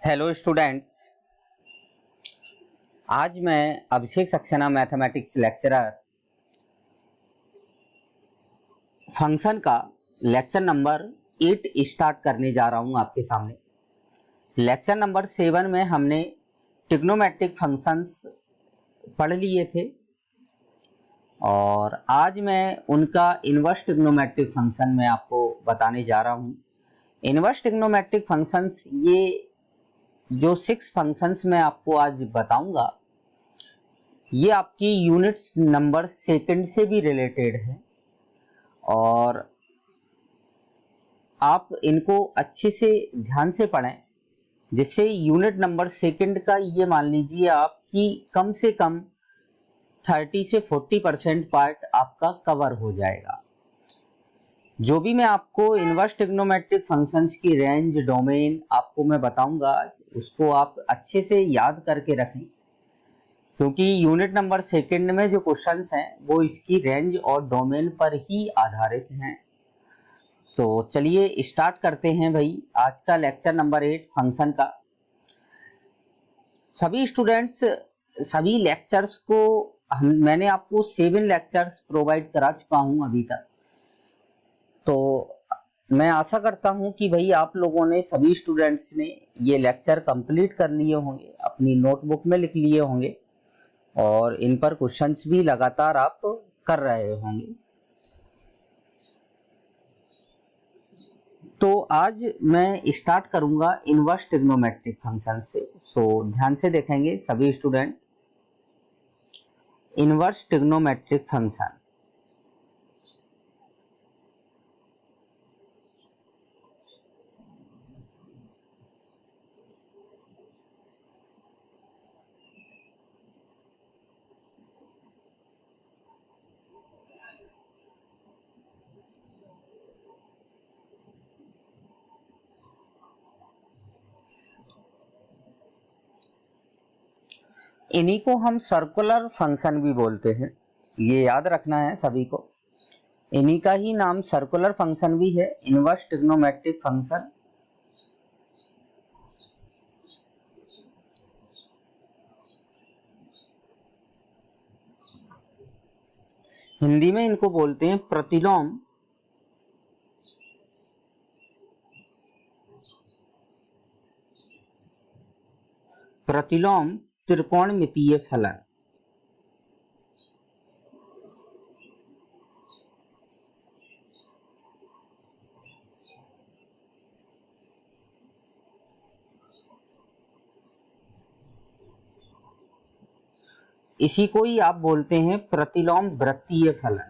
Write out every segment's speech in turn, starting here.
Hello students, आज मैं अभिषेक Saxena mathematics lecturer function का लेक्चर नंबर 8 स्टार्ट करने जा रहा हूं आपके सामने। लेक्चर नंबर 7 में हमने ट्रिग्नोमेट्रिक फंक्शंस पढ़ लिए थे और आज मैं उनका इनवर्स ट्रिग्नोमेट्रिक फंक्शन मैं आपको बताने जा रहा हूं। इनवर्स ट्रिग्नोमेट्रिक फंक्शंस, ये जो 6 फंक्शंस मैं आपको आज बताऊंगा, ये आपकी यूनिट्स नंबर सेकंड से भी रिलेटेड है और आप इनको अच्छे से ध्यान से पढ़ें, जिससे यूनिट नंबर सेकंड का ये मान लीजिए आप कि कम से कम 30 से 40% पार्ट आपका कवर हो जाएगा। जो भी मैं आपको इनवर्स ट्रिग्नोमेट्रिक फंक्शंस की रेंज, डोमेन आपको मैं बताऊंगा, उसको आप अच्छे से याद करके रखें, क्योंकि यूनिट नंबर सेकंड में जो क्वेश्चंस हैं वो इसकी रेंज और डोमेन पर ही आधारित हैं। तो चलिए स्टार्ट करते हैं भाई आज का लेक्चर नंबर 8 फंक्शन का। सभी स्टूडेंट्स, सभी लेक्चर्स को मैंने आपको 7 लेक्चर्स प्रोवाइड करा चुका हूं अभी तक। तो मैं आशा करता हूं कि भाई आप लोगों ने, सभी स्टूडेंट्स ने ये लेक्चर कंप्लीट कर लिए होंगे, अपनी नोटबुक में लिख लिए होंगे और इन पर क्वेश्चंस भी लगातार आप कर रहे होंगे। तो आज मैं स्टार्ट करूंगा इनवर्स ट्रिग्नोमेट्रिक फंक्शन से। सो ध्यान से देखेंगे सभी स्टूडेंट। इनवर्स ट्रिग्नोमेट्रिक फंक्शन, इन्हीं को हम सर्कुलर फंक्शन भी बोलते हैं, ये याद रखना है सभी को। इन्हीं का ही नाम सर्कुलर फंक्शन भी है, इनवर्स ट्रिग्नोमेट्रिक फंक्शन। हिंदी में इनको बोलते हैं प्रतिलोम त्रिकोणमितीय फलन। इसी को ही आप बोलते हैं प्रतिलोम वृत्तीय फलन।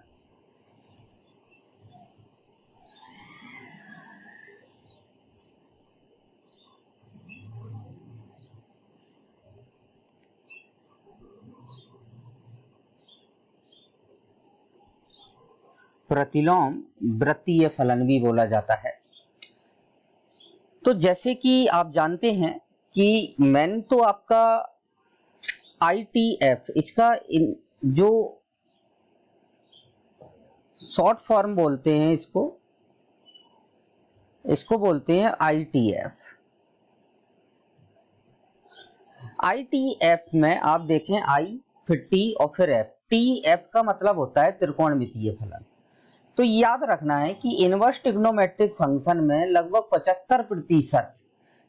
प्रतिलोम वृत्तीय फलन भी बोला जाता है। तो जैसे कि आप जानते हैं कि मैंने तो आपका ITF, इसका जो शॉर्ट फॉर्म बोलते हैं, इसको बोलते हैं ITF। ITF में आप देखें I फिर T और फिर F। TF का मतलब होता है त्रिकोणमितीय फलन। तो याद रखना है कि इनवर्स ट्रिग्नोमेट्रिक फंक्शन में लगभग 75%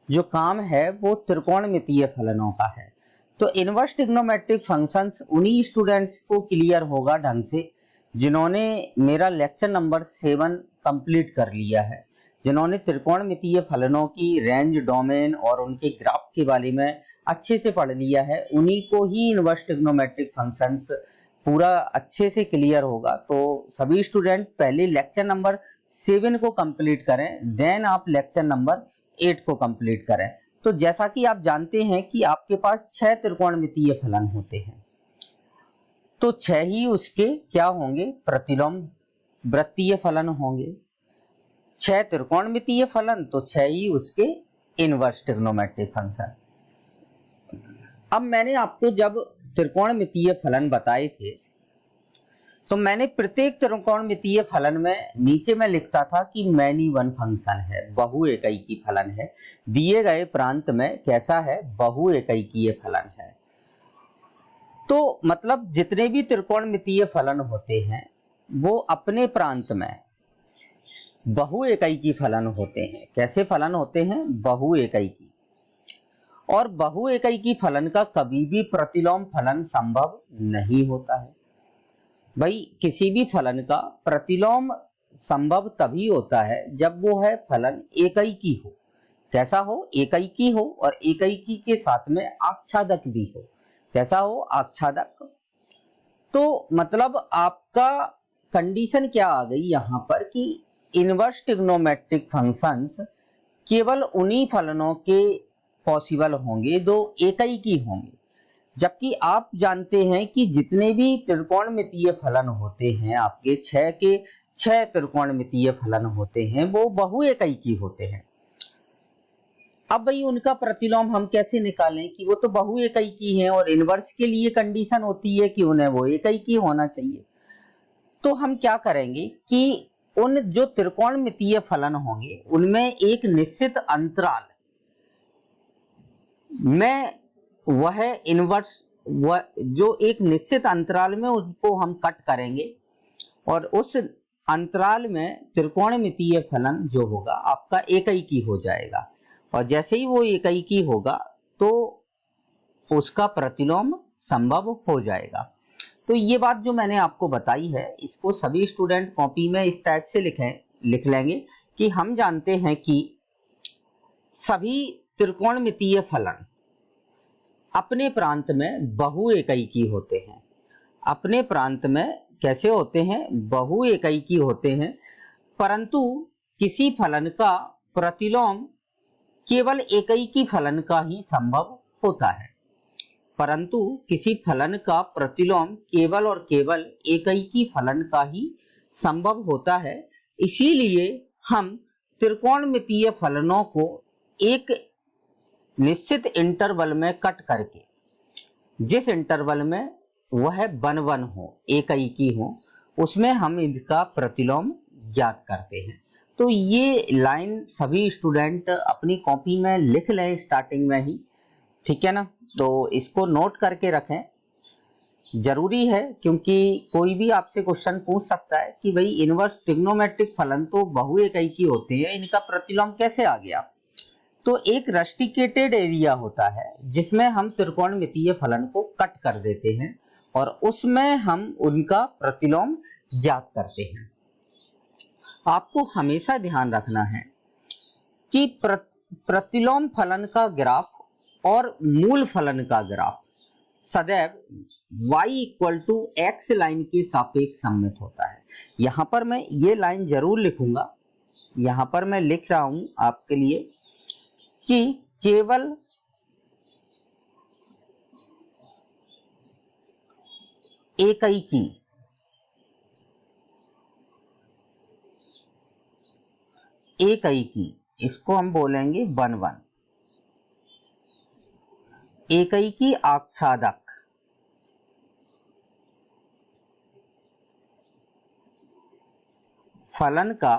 जो काम है वो त्रिकोणमितीय फलनों का है। तो इनवर्स ट्रिग्नोमेट्रिक फंक्शंस उन्हीं स्टूडेंट्स को क्लियर होगा ढंग से जिन्होंने मेरा लेक्चर नंबर 7 कंप्लीट कर लिया है, जिन्होंने त्रिकोणमितीय फलनों की रेंज, डोमेन और उनके ग्राफ के बारे में अच्छे से पढ़ लिया है। उन्हीं को ही इनवर्स ट्रिग्नोमेट्रिक फंक्शंस पूरा अच्छे से क्लियर होगा। तो सभी स्टूडेंट पहले लेक्चर नंबर 7 को कंप्लीट करें, देन आप लेक्चर नंबर 8 को कंप्लीट करें। तो जैसा कि आप जानते हैं कि आपके पास 6 त्रिकोणमितीय फलन होते हैं, तो 6 ही उसके क्या होंगे, प्रतिलोम वृत्तीय फलन होंगे। 6 त्रिकोणमितीय फलन तो 6 ही उसके इनवर्स ट्रिग्नोमेट्रिक फंक्शन। अब मैंने आपको जब त्रिकोणमितीय फलन बताए थे तो मैंने प्रत्येक त्रिकोणमितीय फलन में नीचे मैं लिखता था कि मैनी वन फंक्शन है, बहु एकैकी फलन है। दिए गए प्रांत में कैसा है, बहु एकैकीय फलन है। तो मतलब जितने भी त्रिकोणमितीय फलन होते हैं वो अपने प्रांत में बहु एकैकी फलन होते हैं। कैसे फलन होते हैं, बहु एकैकी। और बहु एकैकी फलन का कभी भी प्रतिलोम फलन संभव नहीं होता है। भाई किसी भी फलन का प्रतिलोम संभव तभी होता है जब वो है फलन एकैकी हो। कैसा हो, एकैकी हो, और एकैकी के साथ में आच्छादक भी हो। कैसा हो, आच्छादक। तो मतलब आपका कंडीशन क्या आ गई यहां पर कि इनवर्स ट्रिग्नोमेट्रिक फंक्शंस केवल उन्हीं फलनों के पॉसिबल होंगे जो एकैकी होंगे। जबकि आप जानते हैं कि जितने भी त्रिकोणमितीय फलन होते हैं, आपके 6 के 6 त्रिकोणमितीय फलन होते हैं, वो बहु एकैकी होते हैं। अब भाई उनका प्रतिलोम हम कैसे निकालें कि वो तो बहु एकैकी हैं, और इनवर्स के लिए कंडीशन होती है कि उन्हें वो एकैकी होना चाहिए। तो हम क्या करेंगे कि उन जो त्रिकोणमितीय फलन होंगे उनमें एक निश्चित अंतराल में वह इनवर्स जो एक निश्चित अंतराल में उनको हम कट करेंगे, और उस अंतराल में त्रिकोणमितीय फलन जो होगा आपका एकैकी हो जाएगा। और जैसे ही वो एकैकी होगा तो उसका प्रतिलोम संभव हो जाएगा। तो ये बात जो मैंने आपको बताई है इसको सभी स्टूडेंट कॉपी में इस टाइप से लिख लेंगे कि हम जानते हैं कि सभी त्रिकोणमितीय फलन अपने प्रांत में बहु एकैकी होते हैं। अपने प्रांत में कैसे होते हैं, बहु एकैकी होते हैं। परंतु किसी फलन का प्रतिलोम केवल एकैकी फलन का ही संभव होता है। परंतु किसी फलन का प्रतिलोम केवल और केवल एकैकी फलन का ही संभव होता है। इसीलिए हम त्रिकोणमितीय फलनों को एक निश्चित इंटरवल में कट करके, जिस इंटरवल में वह वन हो, एकैकी हो, उसमें हम इनका प्रतिलोम ज्ञात करते हैं। तो ये लाइन सभी स्टूडेंट अपनी कॉपी में लिख लें स्टार्टिंग में ही, ठीक है ना। तो इसको नोट करके रखें, जरूरी है, क्योंकि कोई भी आपसे क्वेश्चन पूछ सकता है कि भाई इनवर्स ट्रिग्नोमेट्रिक फलन तो बहु एकैकी होते हैं, इनका प्रतिलोम कैसे आ गया। तो एक रस्टिकेटेड एरिया होता है जिसमें हम त्रिकोणमितीय फलन को कट कर देते हैं और उसमें हम उनका प्रतिलोम ज्ञात करते हैं। आपको हमेशा ध्यान रखना है कि प्रतिलोम फलन का ग्राफ और मूल फलन का ग्राफ सदैव y equal to x line के सापेक्ष सममित होता है। यहां पर मैं ये लाइन जरूर लिखूंगा, यहां पर मैं लिख रहा हूं आपके लिए कि केवल एकैकी, इसको हम बोलेंगे 1 एकैकी आच्छादक फलन का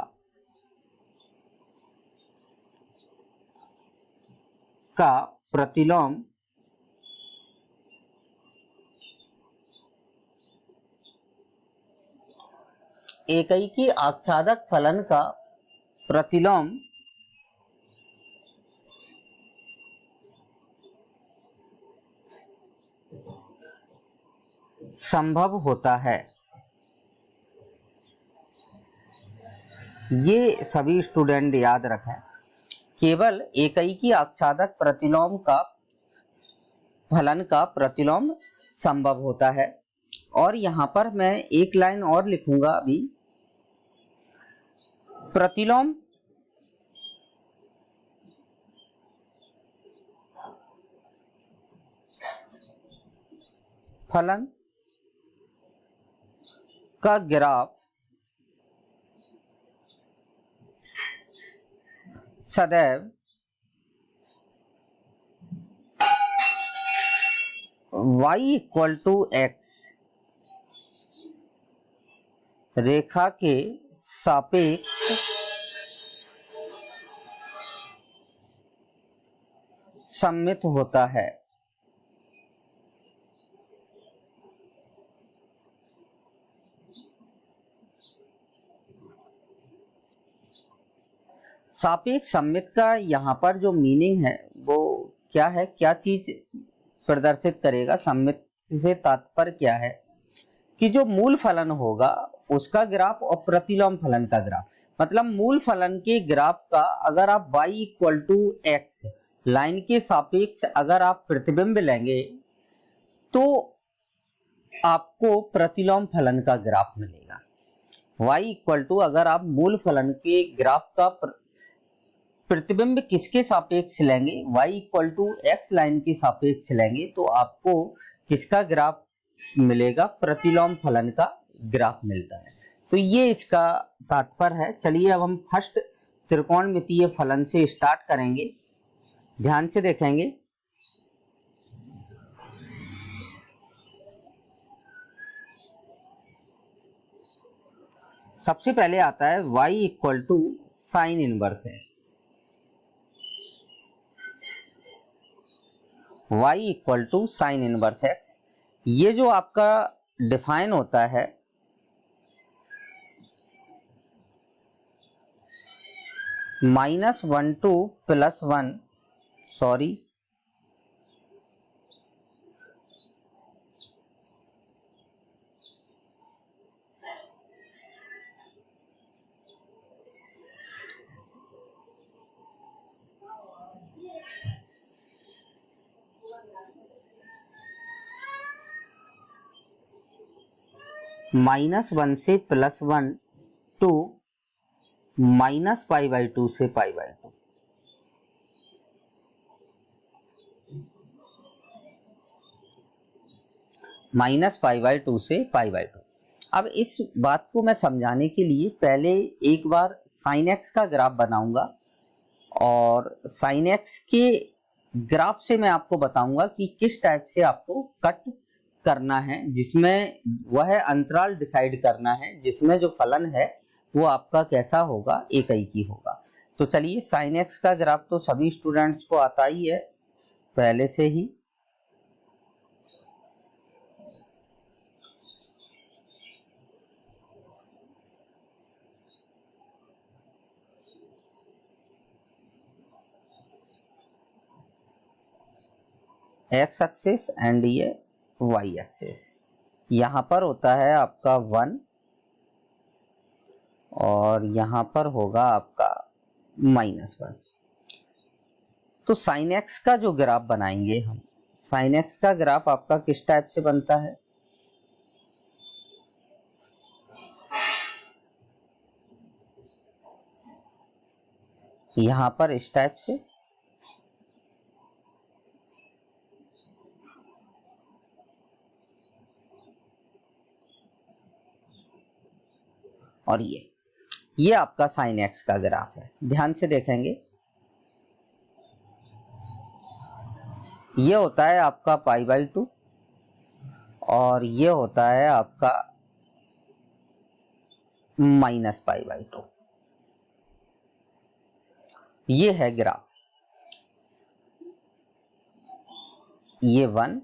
प्रतिलोम एकैकी आच्छादक फलन का प्रतिलोम संभव होता है। ये सभी स्टूडेंट याद रखें, केवल एकैकी आच्छादक प्रतिलोम का फलन का प्रतिलोम संभव होता है। और यहां पर मैं एक लाइन और लिखूंगा अभी, प्रतिलोम फलन का ग्राफ सदैव y इक्वल टू एक्स रेखा के सापेक्ष सममित होता है। सापेक्ष सममित का यहाँ पर जो मीनिंग है वो क्या है, क्या चीज प्रदर्शित करेगा? सममित से तात्पर्य क्या है कि जो मूल फलन होगा उसका ग्राफ और प्रतिलोम फलन का ग्राफ, मतलब मूल फलन के ग्राफ का अगर आप y equal to x line के सापेक्ष अगर आप प्रतिबिंब लेंगे तो आपको प्रतिलोम फलन का ग्राफ मिलेगा। y इक्वल टू अगर आप मूल फलन के ग्राफ का प्रतिबिंब किसके सापेक्ष लेंगे, y equal to x line के सापेक्ष लेंगे तो आपको किसका ग्राफ मिलेगा? प्रतिलोम फलन का ग्राफ मिलता है। तो ये इसका तात्पर्य है। चलिए अब हम फर्स्ट त्रिकोणमितीय फलन से स्टार्ट करेंगे, ध्यान से देखेंगे। सबसे पहले आता है y equal to sine inverse x, y equal to sine inverse x. ये जो आपका डिफाइन होता है -1 टू +1, सॉरी -1 से +1 टू -π/2 से π/2। -π/2 से π/2। अब इस बात को मैं समझाने के लिए पहले एक बार साइन एक्स का ग्राफ बनाऊंगा और साइन एक्स के ग्राफ से मैं आपको बताऊंगा कि किस टाइप से आपको कट करना है, जिसमें वह अंतराल डिसाइड करना है जिसमें जो फलन है वो आपका कैसा होगा, एकैकी होगा। तो चलिए साइन एक्स का ग्राफ तो सभी स्टूडेंट्स को आता ही है पहले से ही। एक्स एक्सिस एंड ये वाई एक्सिस, यहां पर होता है आपका 1 और यहां पर होगा आपका -1। तो साइन एक्स का जो ग्राफ बनाएंगे हम, साइन एक्स का ग्राफ आपका किस टाइप से बनता है? यहां पर इस टाइप से, और ये आपका साइन एक्स का ग्राफ है। ध्यान से देखेंगे, ये होता है आपका π/2 और ये होता है आपका -π/2। ये है ग्राफ, ये 1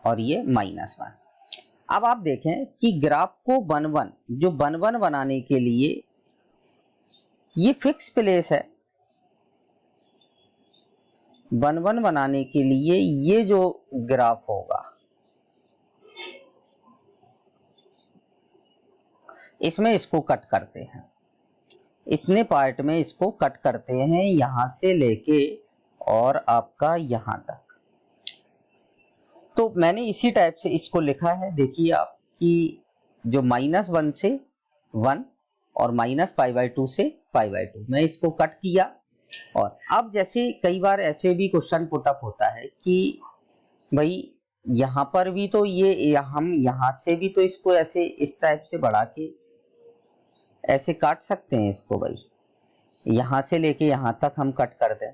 और ये -1। अब आप देखें कि ग्राफ को 1 जो 1 बनाने के लिए ये फिक्स प्लेस है। 1 बनाने के लिए ये जो ग्राफ होगा इसमें इसको कट करते हैं, इतने पार्ट में इसको कट करते हैं, यहां से लेके और आपका यहां तक। तो मैंने इसी टाइप से इसको लिखा है। देखिए आप कि जो -1 से 1 और -π/2 से π/2 मैं इसको कट किया। और अब जैसे कई बार ऐसे भी क्वेश्चन पुटअप होता है कि भाई यहां पर भी तो ये हम यहां से भी तो इसको ऐसे इस टाइप से बढ़ा के ऐसे काट सकते हैं इसको, भाई यहां से लेके यहां तक हम कट कर दें,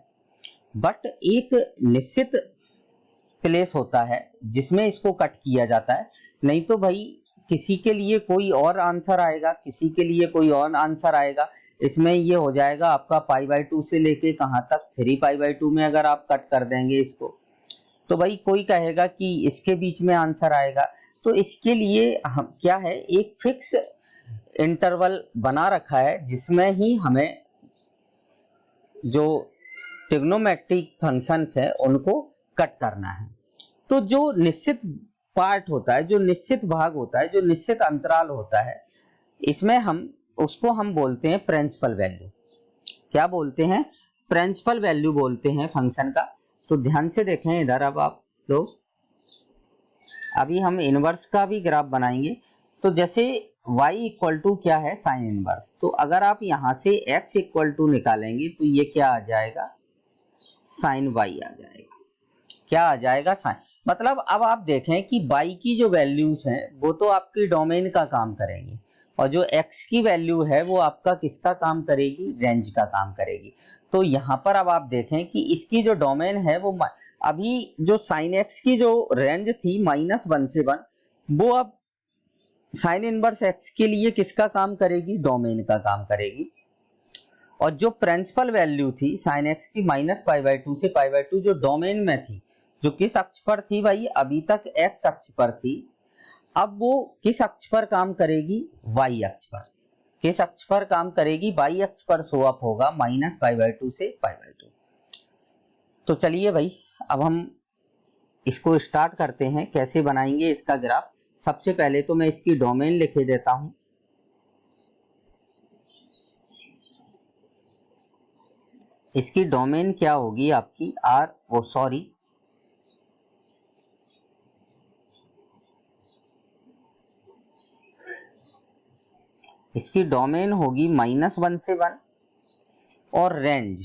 बट एक निश्चित प्लेस होता है जिसमें इसको कट किया जाता है। नहीं तो भाई किसी के लिए कोई और आंसर आएगा, किसी के लिए कोई और आंसर आएगा। इसमें ये हो जाएगा आपका π/2 से लेके कहाँ तक 3π/2 में अगर आप कट कर देंगे इसको, तो भाई कोई कहेगा कि इसके बीच में आंसर आएगा। तो इसके लिए हम क्या है, एक फिक्स इंटरवल बना रखा है जिसमें ही हमें जो ट्रिग्नोमेट्रिक फंक्शंस है उनको कट करना है। तो जो निश्चित पार्ट होता है, जो निश्चित भाग होता है, जो निश्चित अंतराल होता है, इसमें उसको हम बोलते हैं प्रिंसिपल वैल्यू। क्या बोलते हैं? प्रिंसिपल वैल्यू बोलते हैं फंक्शन का। तो ध्यान से देखें इधर, अब आप लोग, अभी हम इनवर्स का भी ग्राफ बनाएंगे। तो जैसे y इक्वल टू क्या है, साइन इनवर्स। तो अगर आप यहां से x इक्वल टू निकालेंगे तो ये क्या आ जाएगा, साइन y आ जाएगा। क्या आ जाएगा, साइन। मतलब अब आप देखें कि y की जो वैल्यूज हैं वो तो आपकी डोमेन का काम करेंगी, और जो x की वैल्यू है वो आपका किसका काम करेगी, रेंज का काम करेगी। तो यहाँ पर अब आप देखें कि इसकी जो डोमेन है वो अभी जो साइन x की जो रेंज थी -1 से 1, वो अब साइन इनवर्स x के लिए किसका काम करेगी, डोमेन का काम करेगी। और जो प्रिंसिपल वैल्यू थी साइन x की -π/2 से π/2 जो डोमेन में थी, जो किस अक्ष पर थी भाई, अभी तक x अक्ष पर थी, अब वो किस अक्ष पर काम करेगी, y अक्ष पर। किस अक्ष पर काम करेगी, y अक्ष पर शो अप होगा -π/2 से π/2। तो चलिए भाई अब हम इसको स्टार्ट करते हैं, कैसे बनाएंगे इसका ग्राफ। सबसे पहले तो मैं इसकी डोमेन लिख देता हूं। इसकी डोमेन क्या होगी आपकी, इसकी डोमेन होगी -1 से 1, और रेंज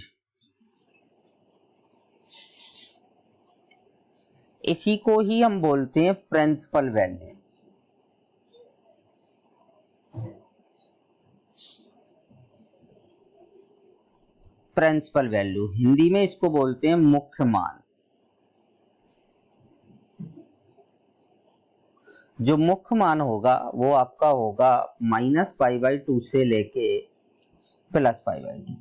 इसी को ही हम बोलते हैं principal value. Principal value Hindi में इसको बोलते हैं मुख्य मान। जो मुख्य मान होगा वो आपका होगा -π/2 से लेके +π/2।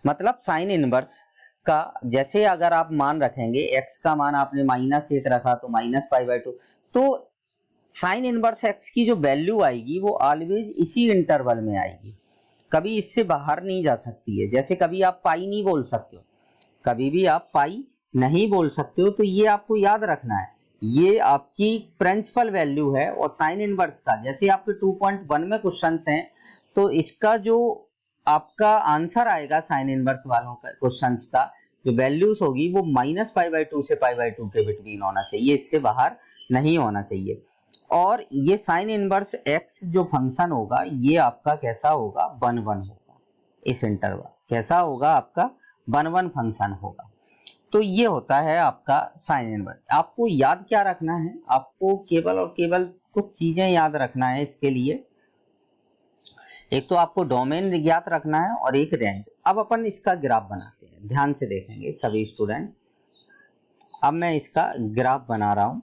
मतलब साइन इनवर्स का जैसे अगर आप मान रखेंगे, x का मान आपने -1 रखा तो -π/2, तो साइन इनवर्स x की जो वैल्यू आएगी वो ऑलवेज इसी इंटरवल में आएगी, कभी इससे बाहर नहीं जा सकती है। जैसे कभी आप पाई नहीं बोल सकते हो, कभी भी आप पाई नहीं बोल सकते हो। तो ये आपको याद रखना है, ये आपकी प्रिंसिपल वैल्यू है। और साइन इनवर्स का जैसे आपके 2.1 में क्वेश्चंस हैं, तो इसका जो आपका आंसर आएगा साइन इनवर्स वालों का क्वेश्चंस का जो वैल्यूज होगी वो -π/2 से π/2 के बिटवीन होना चाहिए, इससे बाहर नहीं होना चाहिए। और ये साइन इनवर्स x जो फंक्शन होगा ये आपका कैसा होगा, 1/1 होगा। इस इंटरवल कैसा होगा आपका, 1/1 फंक्शन होगा। तो ये होता है आपका साइन इनवर्स। आपको याद क्या रखना है, आपको केवल और केवल कुछ चीजें याद रखना है इसके लिए। एक तो आपको डोमेन ज्ञात रखना है और एक रेंज। अब अपन इसका ग्राफ बनाते हैं, ध्यान से देखेंगे सभी स्टूडेंट। अब मैं इसका ग्राफ बना रहा हूं।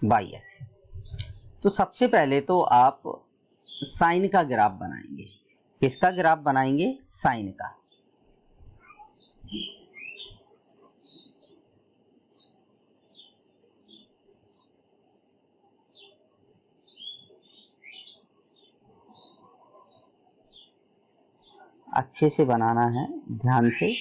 y x. तो सबसे पहले तो आप साइन का ग्राफ बनाएंगे। किसका ग्राफ बनाएंगे, साइन का। अच्छे से बनाना है, ध्यान से।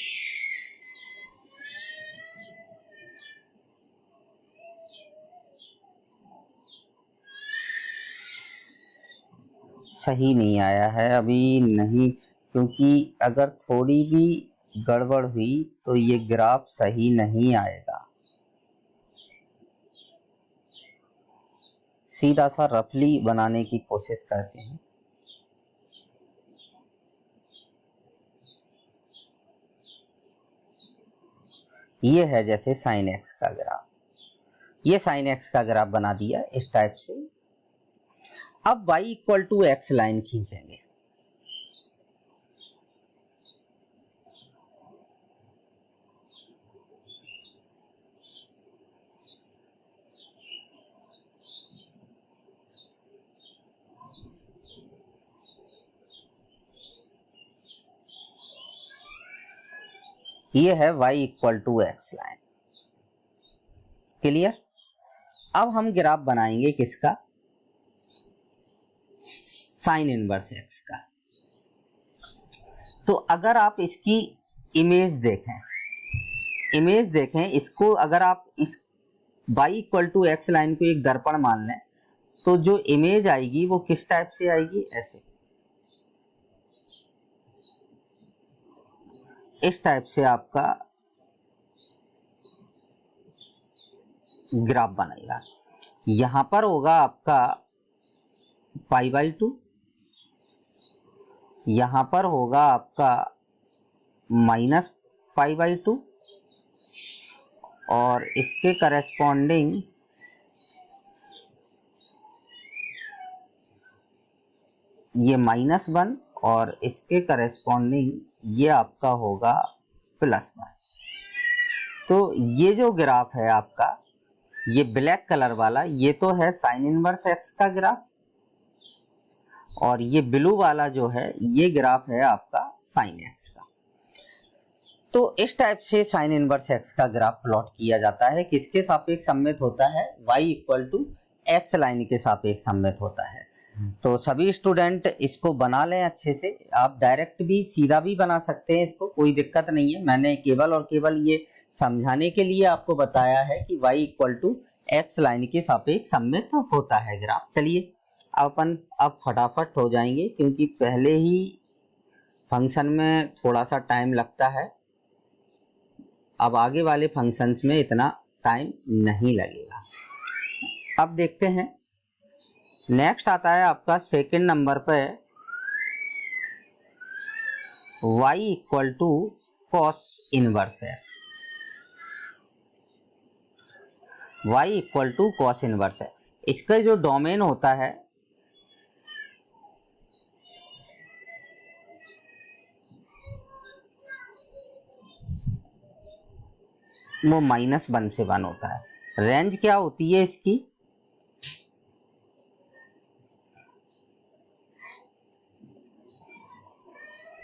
सही नहीं आया है अभी, नहीं, क्योंकि अगर थोड़ी भी गड़बड़ हुई तो ये ग्राफ सही नहीं आएगा। सीधा सा रफली बनाने की कोशिश करते हैं। ये है जैसे साइन एक्स का ग्राफ, ये साइन एक्स का ग्राफ बना दिया इस टाइप से। अब y equal to x line खींचेंगे। ये है y equal to x line. Clear? अब हम ग्राफ बनाएंगे किसका? साइन इनवर्स एक्स का। तो अगर आप इसकी इमेज देखें इसको, अगर आप इस y equal to x line को एक दर्पण मान लें तो जो इमेज आएगी वो किस टाइप से आएगी? ऐसे, इस टाइप से आपका ग्राफ बनेगा। यहां पर होगा आपका पाई बाई 2, यहां पर होगा आपका माइनस पाई बाई 2, और इसके करेस्पॉन्डिंग ये -1, और इसके करेस्पॉन्डिंग ये आपका होगा +1। तो ये जो ग्राफ है आपका, ये ब्लैक कलर वाला, ये तो है साइन इनवर्स एक्स का ग्राफ, और ये ब्लू वाला जो है ये ग्राफ है आपका साइन एक्स का। तो इस टाइप से साइन इनवर्स एक्स का ग्राफ प्लॉट किया जाता है। किसके सापेक्ष सममित होता है? y equal to x line के सापेक्ष सममित होता है। तो सभी स्टूडेंट इसको बना लें अच्छे से। आप डायरेक्ट भी सीधा भी बना सकते हैं, इसको कोई दिक्कत नहीं है। मैंने केवल और केवल ये समझाने के लिए आपको बताया है कि y equal to x line के सापेक्ष सममित होता है ग्राफ। चलिए अपन अब फटाफट हो जाएंगे, क्योंकि पहले ही फंक्शन में थोड़ा सा टाइम लगता है, अब आगे वाले फंक्शंस में इतना टाइम नहीं लगेगा। अब देखते हैं, नेक्स्ट आता है आपका सेकंड नंबर पे y equal to cos inverse x. y equal to cos inverse है। इसका जो डोमेन होता है वो -1 से 1 होता है। रेंज क्या होती है इसकी?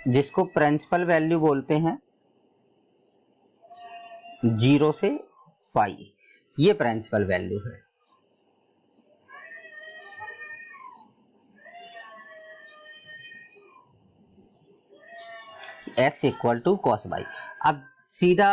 जिसको प्रिंसिपल वैल्यू बोलते हैं 0 से पाई, ये प्रिंसिपल वैल्यू है। x equal to cos y. अब सीधा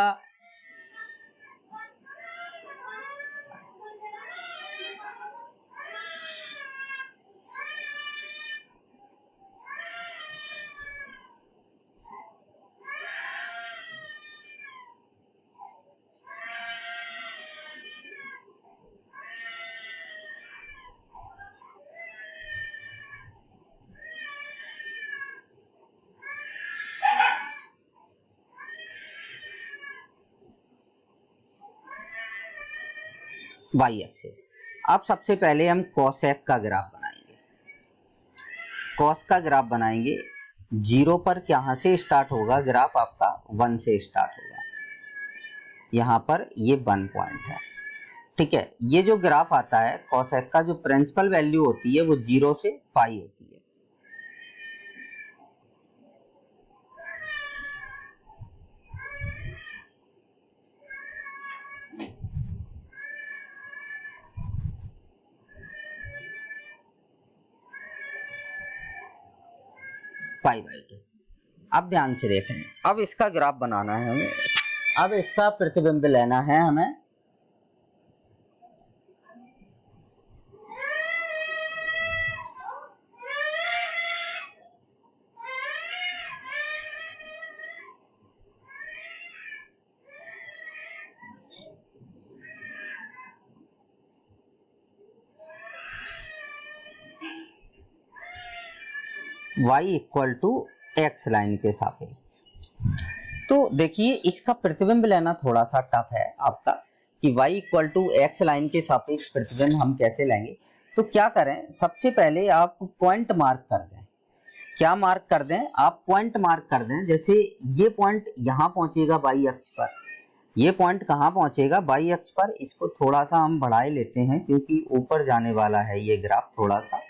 y एक्सिस। अब सबसे पहले हम कॉसेक का ग्राफ बनाएंगे। कॉस का ग्राफ बनाएंगे, 0 पर कहां से स्टार्ट होगा ग्राफ आपका? 1 से स्टार्ट होगा। यहां पर ये 1 पॉइंट है, ठीक है। ये जो ग्राफ आता है कॉसेक का, जो प्रिंसिपल वैल्यू होती है वो 0 से पाई होती है। Pi by 2। अब ध्यान से देखें, अब इसका ग्राफ बनाना है हमें, अब इसका प्रतिबिंब लेना है हमें। y equal to x line के सापेक्ष। तो देखिए इसका प्रतिबिंब लेना थोड़ा सा टफ है आपका, कि y equal to x line के सापेक्ष प्रतिबिंब हम कैसे लेंगे। तो क्या करें, सबसे पहले आप पॉइंट मार्क कर दें। क्या मार्क कर दें, आप पॉइंट मार्क कर दें। जैसे ये पॉइंट यहाँ पहुंचेगा y अक्ष पर, ये पॉइंट कहाँ पहुंचेगा y अक्ष पर। इसको थोड़ा सा हम बढ़ाए लेते हैं क्योंकि ऊपर जाने वाला है ये ग्राफ थोड़ा सा।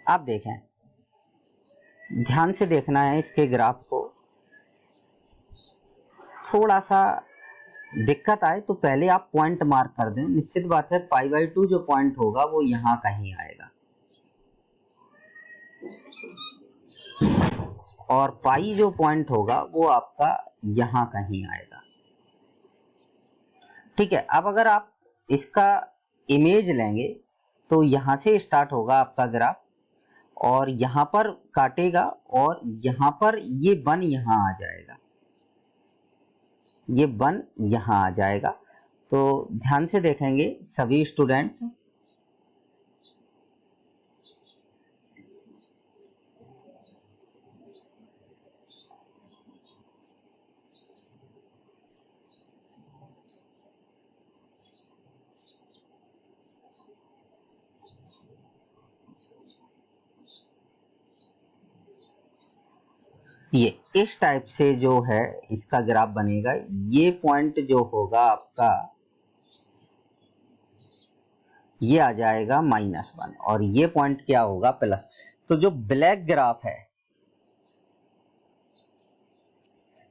आप देखें, ध्यान से देखना है इसके ग्राफ को। थोड़ा सा दिक्कत आए तो पहले आप पॉइंट मार्क कर दें। निश्चित बात है π/2 जो पॉइंट होगा वो यहां कहीं आएगा, और पाई जो पॉइंट होगा वो आपका यहां कहीं आएगा। ठीक है, अब अगर आप इसका इमेज लेंगे तो यहां से स्टार्ट होगा आपका ग्राफ, और यहां पर काटेगा, और यहां पर ये बन यहां आ जाएगा, ये बन यहां आ जाएगा। तो ध्यान से देखेंगे सभी स्टूडेंट। ये इस टाइप से जो है इसका ग्राफ बनेगा। ये पॉइंट जो होगा आपका ये आ जाएगा -1, और ये पॉइंट क्या होगा प्लस। तो जो ब्लैक ग्राफ है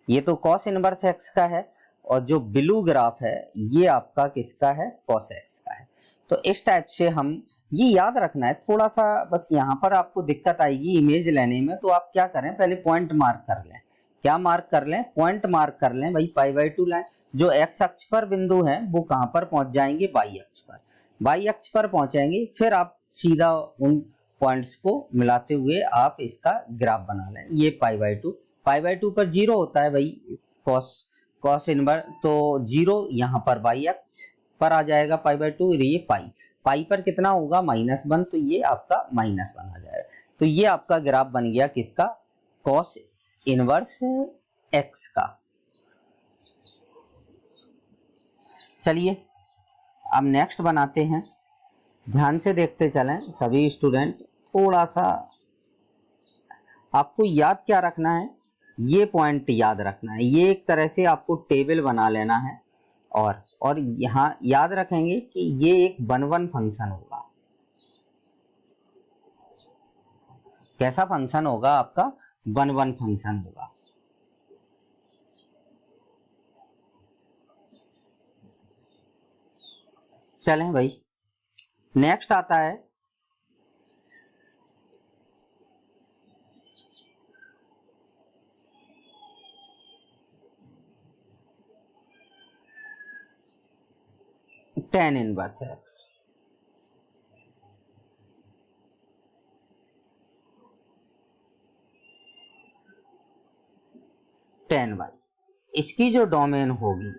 ये तो cos इनवर्स x का है, और जो ब्लू ग्राफ है ये आपका किसका है, cos x का है। तो इस टाइप से हम ये याद रखना है। थोड़ा सा बस यहाँ पर आपको दिक्कत आएगी इमेज लेने में, तो आप क्या करें, पहले पॉइंट मार्क कर लें। क्या मार्क कर लें, पॉइंट मार्क कर लें भाई। π/2 लाइन जो x अक्ष पर बिंदु है वो कहां पर पहुंच जाएंगे, y अक्ष पर। y अक्ष पर पहुंचेंगे, फिर आप सीधा उन पॉइंट्स को मिलाते हुए आप इसका ग्राफ बना लें। ये π/2 पर 0 होता है भाई cos इनवर्स, तो 0 यहाँ पर y अक्ष पर आ जाएगा π/2। ये पाई पर कितना होगा, -1, तो ये आपका -1 आ जाएगा। तो ये आपका ग्राफ बन गया किसका, cos इनवर्स x का। चलिए अब नेक्स्ट बनाते हैं। ध्यान से देखते चलें सभी स्टूडेंट। थोड़ा सा आपको याद क्या रखना है, ये पॉइंट याद रखना है। ये एक तरह से आपको टेबल बना लेना है, और यहाँ याद रखेंगे कि ये एक 1-1 फंक्शन होगा। कैसा फंक्शन होगा आपका, 1-1 फंक्शन होगा। चलें भाई, नेक्स्ट आता है tan inverse x। tan y, इसकी जो डोमेन होगी,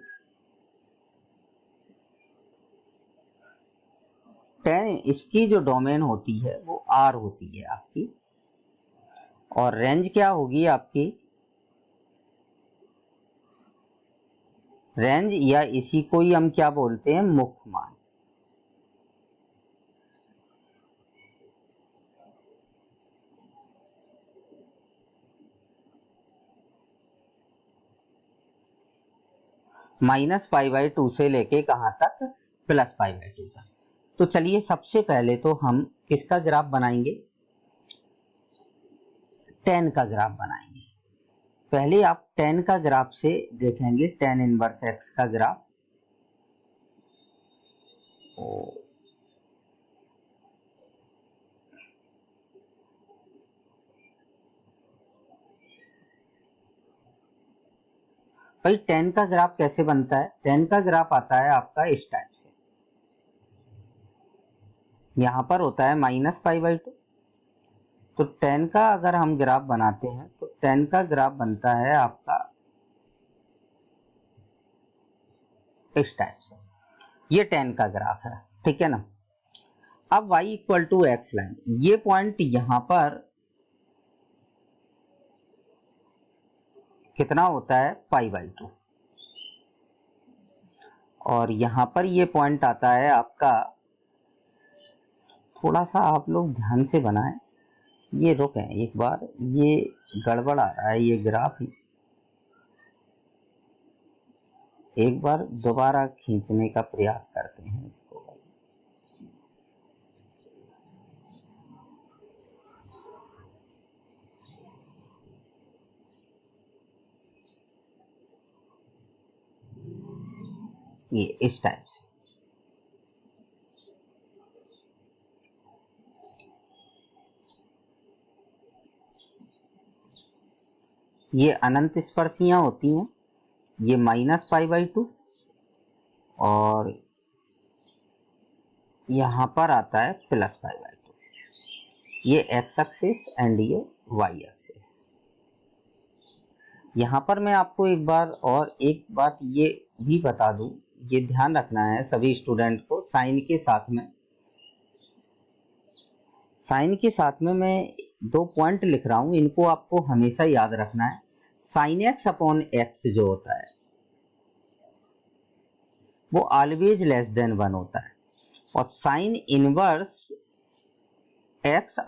इसकी जो डोमेन होती है वो r होती है आपकी, और रेंज क्या होगी आपकी, रेंज या इसी को ही हम क्या बोलते हैं, मुख्य मान। -π/2 से लेके कहां तक, +π/2 तक। तो चलिए सबसे पहले तो हम किसका ग्राफ बनाएंगे, tan का ग्राफ बनाएंगे। पहले आप tan का ग्राफ से देखेंगे, tan इनवर्स x का ग्राफ। भाई tan का ग्राफ कैसे बनता है, tan का ग्राफ आता है आपका इस टाइप से। यहाँ पर होता है -π/2। तो tan का अगर हम ग्राफ बनाते हैं तो tan का ग्राफ बनता है आपका इस टाइप से। ये tan का ग्राफ है, ठीक है ना। अब y equal to x line, ये पॉइंट यहां पर कितना होता है π/2, और यहां पर ये पॉइंट आता है आपका, थोड़ा सा आप लोग ध्यान से बनाएं, ये रुकें एक बार, ये गड़बड़ आ रहा है ये ग्राफ, एक बार दोबारा खींचने का प्रयास करते हैं इसको। ये इस टाइप से, ये अनंत स्पर्शियां होती हैं, ये -π/2, और यहां पर आता है +π/2। ये एक्स एक्सिस एंड ये वाई एक्सिस। यहां पर मैं आपको एक बार और एक बात ये भी बता दूं, ये ध्यान रखना है सभी स्टूडेंट को, साइन के साथ में मैं 2 पॉइंट लिख रहा हूं, इनको आपको हमेशा याद रखना है। साइन x/x जो होता है वो ऑलवेज लेस देन 1 होता है, और साइन इनवर्स x/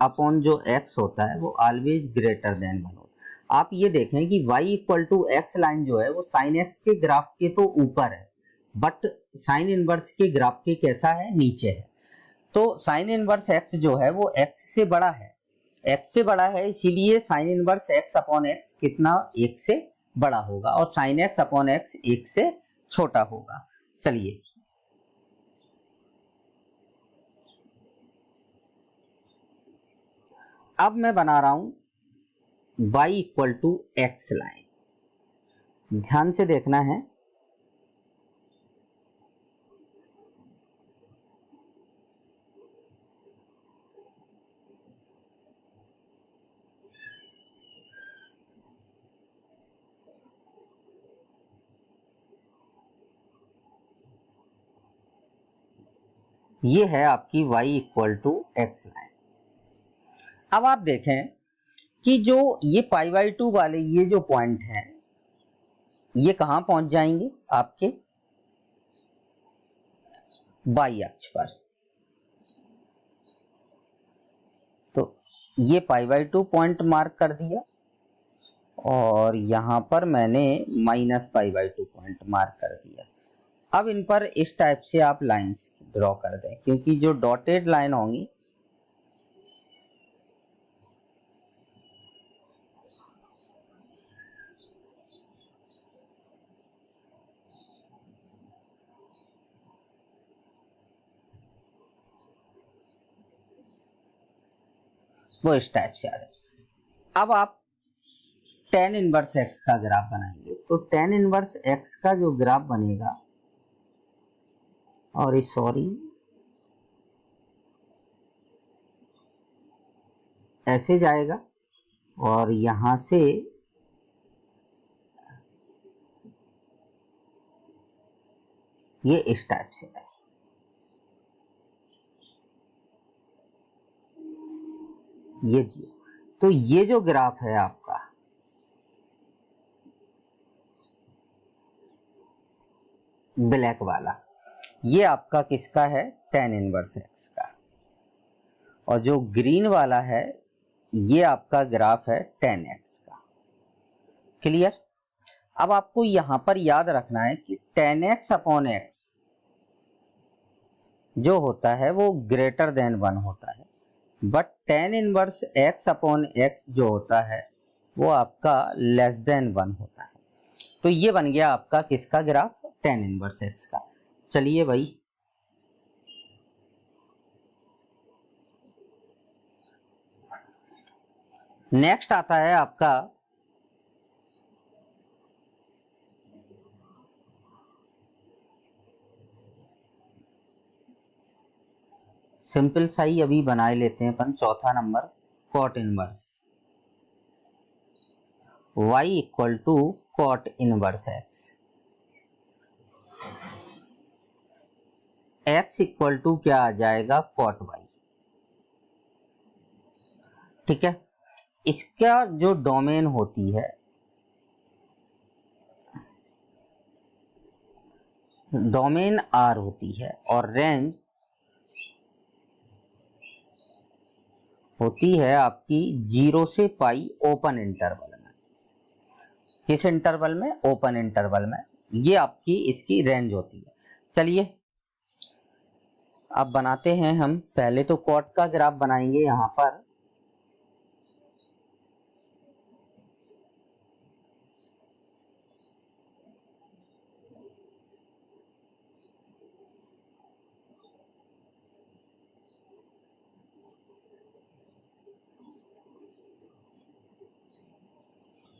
जो x होता है वो ऑलवेज ग्रेटर देन 1 होता है। आप ये देखें कि y equal to x line जो है वो साइन x के ग्राफ के तो ऊपर है, बट साइन इनवर्स के ग्राफ के कैसा है, नीचे है। तो साइन इनवर्स x जो है वो x से बड़ा है, इसीलिए साइन इनवर्स x/x कितना, 1 से बड़ा होगा, और साइन x/x 1 से छोटा होगा। चलिए अब मैं बना रहा हूं y equal to x line, ध्यान से देखना है। ये है आपकी y equal to x line. अब आप देखें कि जो ये π/2 वाले ये जो पॉइंट हैं, ये कहां पहुंच जाएंगे, आपके y अक्ष पर। तो ये π/2 पॉइंट मार्क कर दिया, और यहां पर मैंने -π/2 पॉइंट मार्क कर दिया। अब इन पर इस टाइप से आप लाइंस ड्रॉ कर दें, क्योंकि जो डॉटेड लाइन होंगी वो इस टाइप से आ जाए। अब आप tan इनवर्स x का ग्राफ बनाएंगे, तो tan इनवर्स x का जो ग्राफ बनेगा, और सॉरी ऐसे जाएगा, और यहां से ये इस टाइप से है। ये जी, तो ये जो ग्राफ है आपका, ब्लैक वाला, ये आपका किसका है, tan इनवर्स x का, और जो ग्रीन वाला है ये आपका ग्राफ है tan x का। क्लियर। अब आपको यहां पर याद रखना है कि tan x/x जो होता है वो ग्रेटर देन 1 होता है, बट tan इनवर्स x/x जो होता है वो आपका लेस देन 1 होता है। तो ये बन गया आपका किसका ग्राफ, tan इनवर्स x का। चलिए भाई नेक्स्ट आता है आपका सिंपल सा ही अभी बना लेते हैं अपन, चौथा नंबर cot inverse y equal to cot inverse x equal to क्या आ जाएगा, कॉट y। ठीक है, इसका जो डोमेन होती है, डोमेन R होती है और रेंज होती है आपकी 0 से पाई ओपन इंटरवल में। किस इंटरवल में, ओपन इंटरवल में। ये आपकी इसकी रेंज होती है। चलिए अब बनाते हैं हम, पहले तो कॉट का ग्राफ बनाएंगे यहां पर।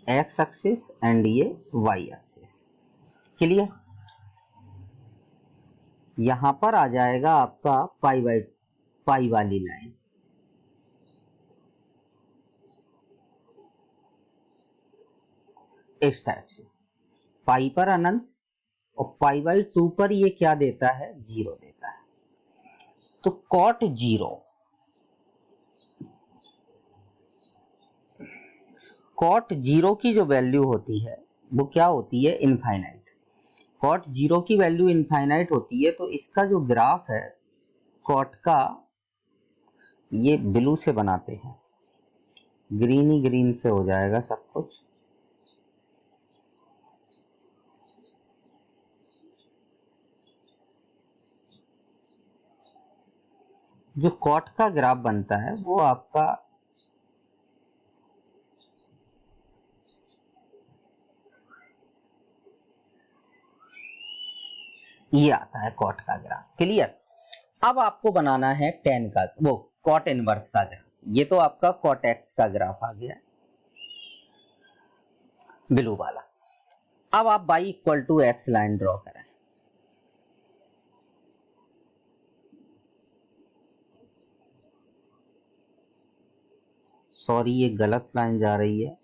एक्स एक्सिस एंड ये वाई एक्सिस। क्लियर, यहां पर आ जाएगा आपका पाई वाली लाइन। इस टाइप से पाई पर अनंत और पाई बाई 2 पर ये क्या देता है, 0 देता है। तो कॉट 0, कॉट 0 की जो वैल्यू होती है वो क्या होती है, इनफाइनाइट। कॉट 0 की वैल्यू इनफाइनाइट होती है। तो इसका जो ग्राफ है कॉट का, ये ब्लू से बनाते हैं, ग्रीन ही ग्रीन से हो जाएगा सब कुछ। जो कॉट का ग्राफ बनता है वो आपका ये आता है, कॉट का ग्राफ। क्लियर, अब आपको बनाना है टेन का, वो कॉट इनवर्स का ग्राफ। ये तो आपका कॉट एक्स का ग्राफ आ गया ब्लू वाला। अब आप y equal to x line draw करें। सॉरी, ये गलत लाइन जा रही है।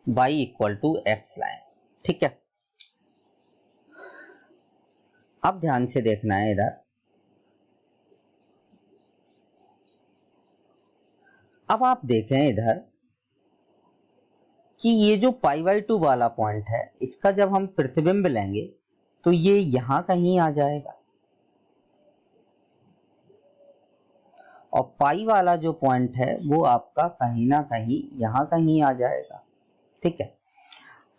y equal to x line. ठीक है, अब ध्यान से देखना है इधर। अब आप देखें इधर कि ये जो पाई बाई 2 वाला पॉइंट है, इसका जब हम प्रतिबिंब लेंगे तो ये यहां कहीं आ जाएगा, और पाई वाला जो पॉइंट है वो आपका कहीं ना कहीं यहां कहीं आ जाएगा। ठीक है,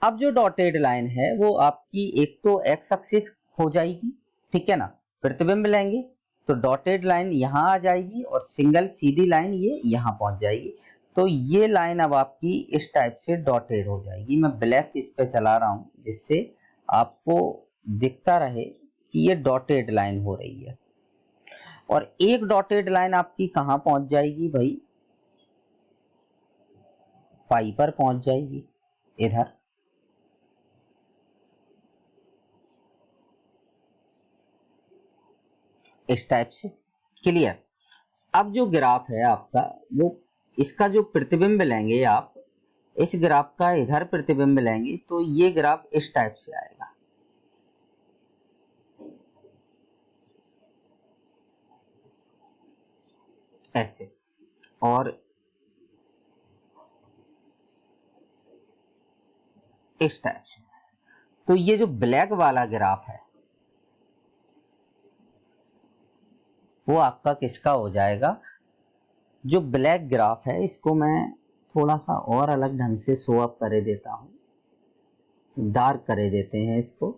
अब जो डॉटेड लाइन है वो आपकी एक तो एक्स एक्सिस हो जाएगी। ठीक है ना, प्रतिबिंब लेंगे तो डॉटेड लाइन यहां आ जाएगी और सिंगल सीधी लाइन ये यहां पहुंच जाएगी। तो ये लाइन अब आपकी इस टाइप से डॉटेड हो जाएगी। मैं ब्लैक इस पे चला रहा हूं जिससे आपको दिखता रहे कि ये डॉटेड लाइन हो रही है। और एक डॉटेड लाइन आपकी कहां पहुंच जाएगी भाई, पाई पर पहुंच जाएगी इधर। इस टाइप से। क्लियर, अब जो ग्राफ है आपका, वो इसका जो प्रतिबिंब लेंगे आप, इस ग्राफ का इधर प्रतिबिंब लेंगे तो ये ग्राफ इस टाइप से आएगा। ऐसे, और इस टाइप से। तो ये जो ब्लैक वाला ग्राफ है वो आपका किसका हो जाएगा, जो ब्लैक ग्राफ है इसको मैं थोड़ा सा और अलग ढंग से शो अप कर देता हूं, डार्क कर देते हैं इसको।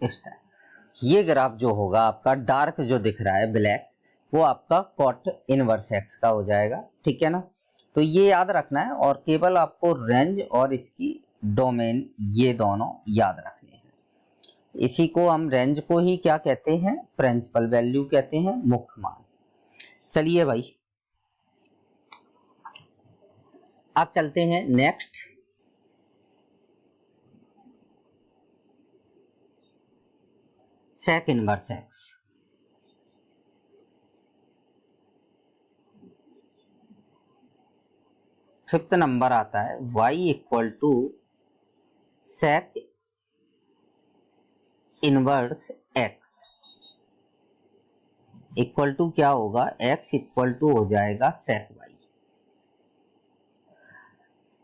इस टाइप ये ग्राफ जो होगा आपका, डार्क जो दिख रहा है ब्लैक, वो आपका कॉट इनवर्स एक्स का हो जाएगा। ठीक है ना, तो ये याद रखना है, और केवल आपको रेंज और इसकी डोमेन ये दोनों याद रखने हैं। इसी को हम रेंज को ही क्या कहते हैं, प्रिंसिपल वैल्यू कहते हैं, मुख्य मान। चलिए भाई अब चलते हैं next. Sec inverse x. Fifth number आता है y equal to sec inverse x equal to क्या होगा, x इक्वल टू हो जाएगा सेक y।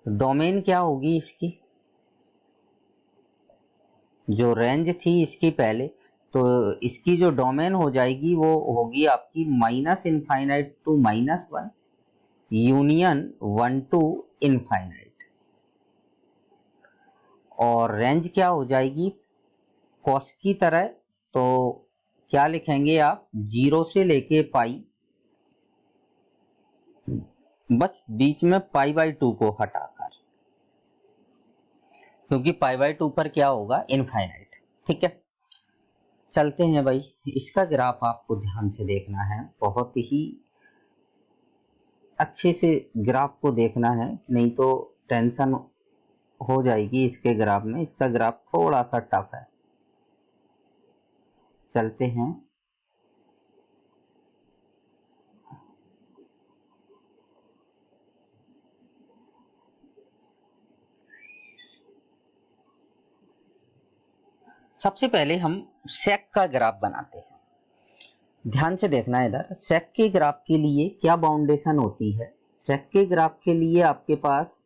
डोमेन क्या होगी इसकी, जो रेंज थी इसकी पहले, तो इसकी जो डोमेन हो जाएगी वो होगी आपकी minus infinite to minus one union one to infinite. और रेंज क्या हो जाएगी कॉस की तरह, तो क्या लिखेंगे आप, 0 से लेके पाई, बस बीच में पाई बाई 2 को हटाकर, क्योंकि पाई बाई 2 पर क्या होगा, इनफाइनाइट। ठीक है, चलते हैं भाई। इसका ग्राफ आपको ध्यान से देखना है, बहुत ही अच्छे से ग्राफ को देखना है, नहीं तो टेंशन हो जाएगी इसके ग्राफ में। इसका ग्राफ थोड़ा सा टफ है। चलते हैं। सबसे पहले हम सेक का ग्राफ बनाते हैं। ध्यान से देखना है इधर, सेक के ग्राफ के लिए क्या बाउंडेशन होती है। सेक के ग्राफ के लिए आपके पास,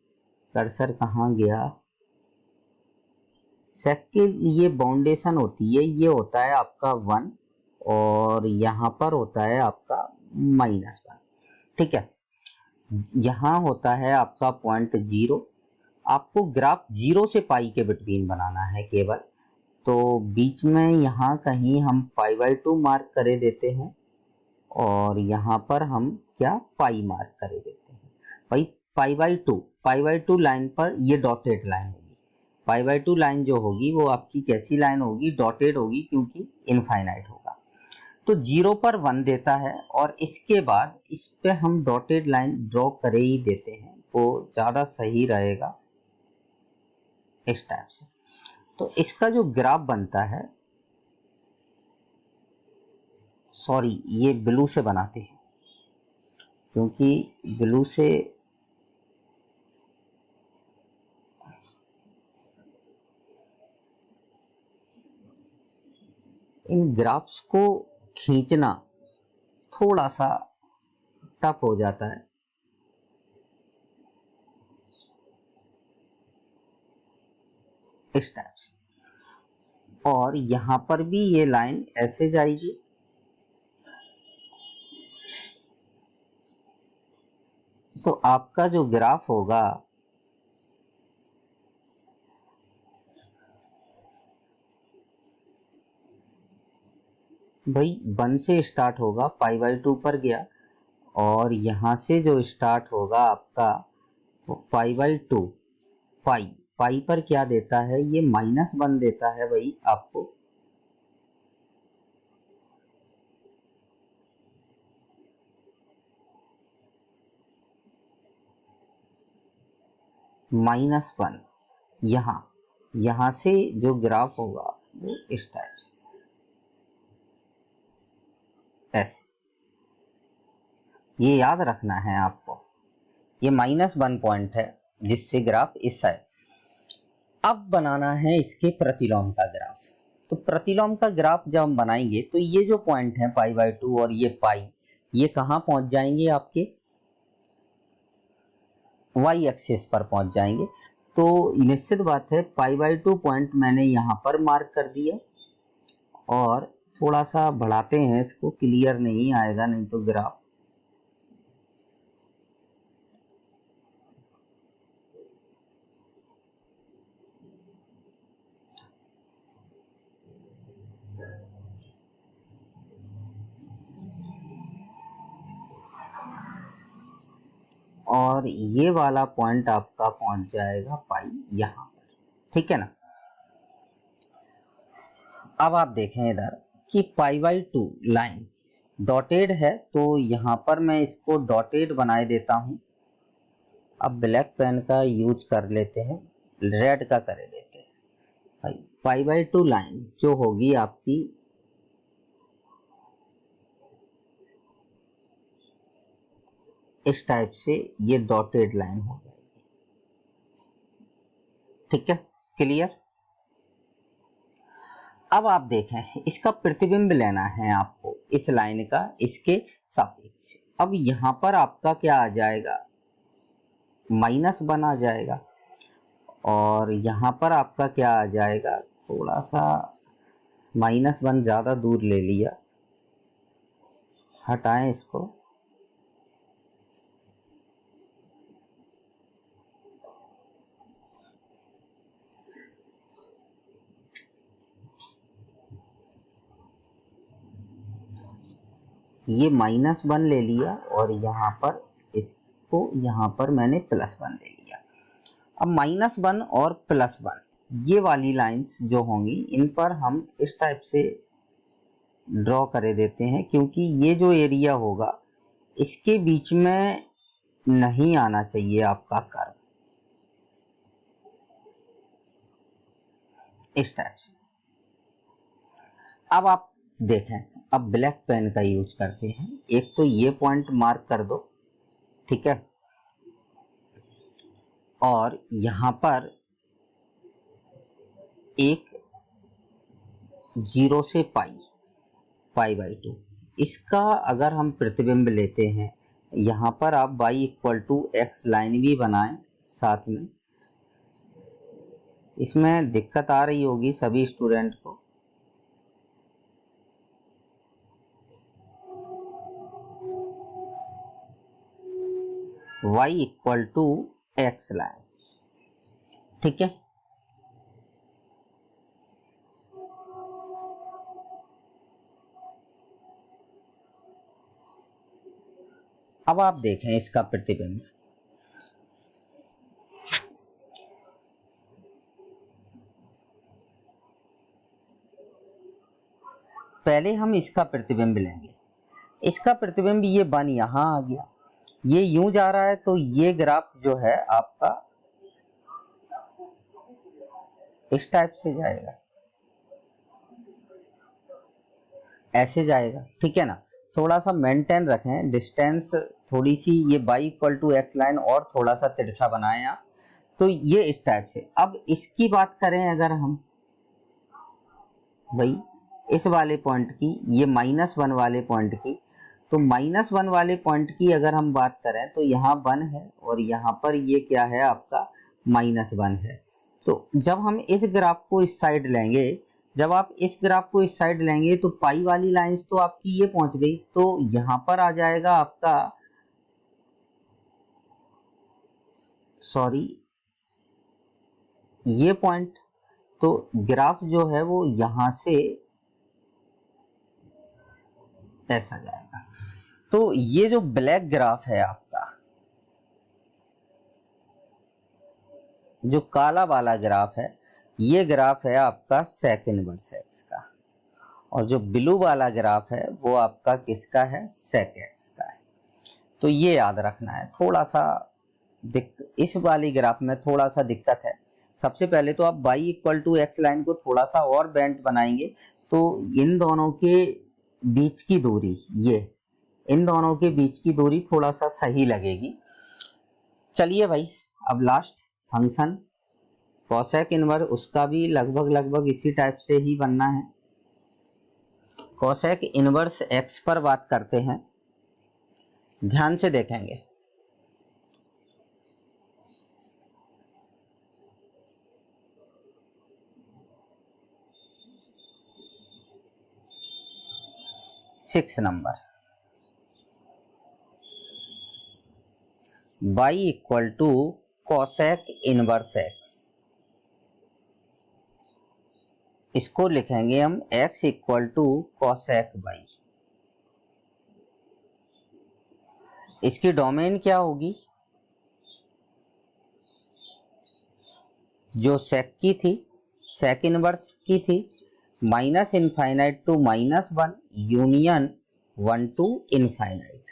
कर्सर कहाँ गया, सेक के लिए बाउंडेशन होती है, ये होता है आपका 1 और यहाँ पर होता है आपका -1। ठीक है, यहाँ होता है आपका पॉइंट 0। आपको ग्राफ 0 से पाई के बिटवीन बनाना है केवल, तो बीच में यहाँ कहीं हम पाई बाई 2 मार्क करे देते हैं, और यहाँ पर हम क्या, पाई मार्क करे देते हैं। भाई पाई बाई 2 लाइन पर ये डॉटेड लाइन होगी। पाई बाई 2 लाइन जो होगी वो आपकी कैसी लाइन होगी, डॉटेड होगी, क्योंकि इनफाइनाइट होगा। तो 0 पर 1 देता है, और इसके बाद इस पे हम डॉटेड लाइन ड्रॉ करे ही देते हैं, वो ज़्यादा सही रहेगा इस टाइप से। तो इसका जो ग्राफ बनता है, सॉरी ये ब्लू से बनाते हैं, क्योंकि ब्लू से इन ग्राफ्स को खींचना थोड़ा सा टफ हो जाता है। इस टाइप से, और यहां पर भी ये लाइन ऐसे जाएगी, तो आपका जो ग्राफ होगा भाई 1 से स्टार्ट होगा, पाई बाई 2 पर गया, और यहां से जो स्टार्ट होगा आपका वो पाई बाई 2, पाई पर क्या देता है, ये -1 देता है भाई आपको। -1 यहां से जो ग्राफ होगा वो इस टाइप से, ऐसे। ये याद रखना है आपको, ये -1 पॉइंट है जिससे ग्राफ इस साइड। अब बनाना है इसके प्रतिलोम का ग्राफ। तो प्रतिलोम का ग्राफ जब हम बनाएंगे, तो ये जो पॉइंट है पाई बाई 2 और ये पाई, ये कहां पहुंच जाएंगे, आपके y एक्सिस पर पहुंच जाएंगे। तो निश्चित बात है, पाई बाई 2 पॉइंट मैंने यहां पर मार्क कर दिया, और थोड़ा सा बढ़ाते हैं इसको, क्लियर नहीं आएगा नहीं तो ग्राफ। और ये वाला पॉइंट आपका पहुंच जाएगा पाई यहाँ पर, ठीक है ना। अब आप देखें इधर कि पाई बाई 2 लाइन डॉटेड है, तो यहाँ पर मैं इसको डॉटेड बनाए देता हूँ। अब ब्लैक पेन का यूज कर लेते हैं, रेड का कर लेते हैं। पाई बाई 2 लाइन जो होगी आपकी इस टाइप से, ये डॉटेड लाइन हो जाएगी, ठीक है, क्लियर। अब आप देखें इसका प्रतिबिंब लेना है आपको इस लाइन का इसके सापेक्ष। अब यहां पर आपका क्या आ जाएगा, -1 आ जाएगा, और यहां पर आपका क्या आ जाएगा, थोड़ा सा -1 ज्यादा दूर ले लिया, हटाएं इसको। ये -1 ले लिया और यहाँ पर इसको यहाँ पर मैंने +1 ले लिया। अब -1 और +1 ये वाली लाइंस जो होंगी इन पर हम इस टाइप से ड्रॉ कर देते हैं, क्योंकि ये जो एरिया होगा इसके बीच में नहीं आना चाहिए आपका कर्व, इस टाइप से। अब आप देखें, अब ब्लैक पेन का यूज करते हैं। एक तो ये पॉइंट मार्क कर दो, ठीक है, और यहां पर एक 0 से पाई बाई 2, इसका अगर हम प्रतिबिंब लेते हैं, यहां पर आप y=x लाइन भी बनाएं साथ में। इसमें दिक्कत आ रही होगी सभी स्टूडेंट को, y=x लाइन, ठीक है। अब आप देखें इसका प्रतिबिंब, पहले हम इसका प्रतिबिंब लेंगे। इसका प्रतिबिंब ये 1 यहां आ गया, ये यूं जा रहा है, तो ये ग्राफ जो है आपका इस टाइप से जाएगा, ऐसे जाएगा, ठीक है ना। थोड़ा सा मेंटेन रखें डिस्टेंस, थोड़ी सी ये y=x लाइन और थोड़ा सा तिरछा बनाएं आप, तो ये इस टाइप से। अब इसकी बात करें अगर हम भाई इस वाले पॉइंट की, ये -1 वाले पॉइंट की, तो -1 वाले पॉइंट की अगर हम बात करें तो यहाँ 1 है और यहाँ पर ये क्या है आपका -1 है। तो जब हम इस ग्राफ को इस साइड लेंगे, जब आप इस ग्राफ को इस साइड लेंगे तो पाई वाली लाइंस तो आपकी ये पहुंच गई, तो यहाँ पर आ जाएगा आपका, सॉरी, ये पॉइंट, तो ग्राफ जो है वो यहां से ऐसा जाएगा। तो ये जो ब्लैक ग्राफ है आपका, जो काला वाला ग्राफ है, ये ग्राफ है आपका सेक इनवर्स एक्स का, और जो ब्लू वाला ग्राफ है वो आपका किसका है, सेक एक्स का है। तो ये याद रखना है। थोड़ा सा इस वाली ग्राफ में थोड़ा सा दिक्कत है। सबसे पहले तो आप y=x लाइन को थोड़ा सा और बेंट बनाएंगे, तो इन दोनों के बीच की दूरी, ये इन दोनों के बीच की दूरी थोड़ा सा सही लगेगी। चलिए भाई, अब लास्ट फंक्शन कोसेक इनवर्स, उसका भी लगभग इसी टाइप से ही बनना है। कोसेक इनवर्स x पर बात करते हैं, ध्यान से देखेंगे। सिक्स नंबर, y=कोसेक इनवर्स x, इसको लिखेंगे हम x=कोसेक y। इसकी डोमेन क्या होगी, जो सेक की थी, सेक इनवर्स की थी, minus infinite to -1 union 1 to infinite.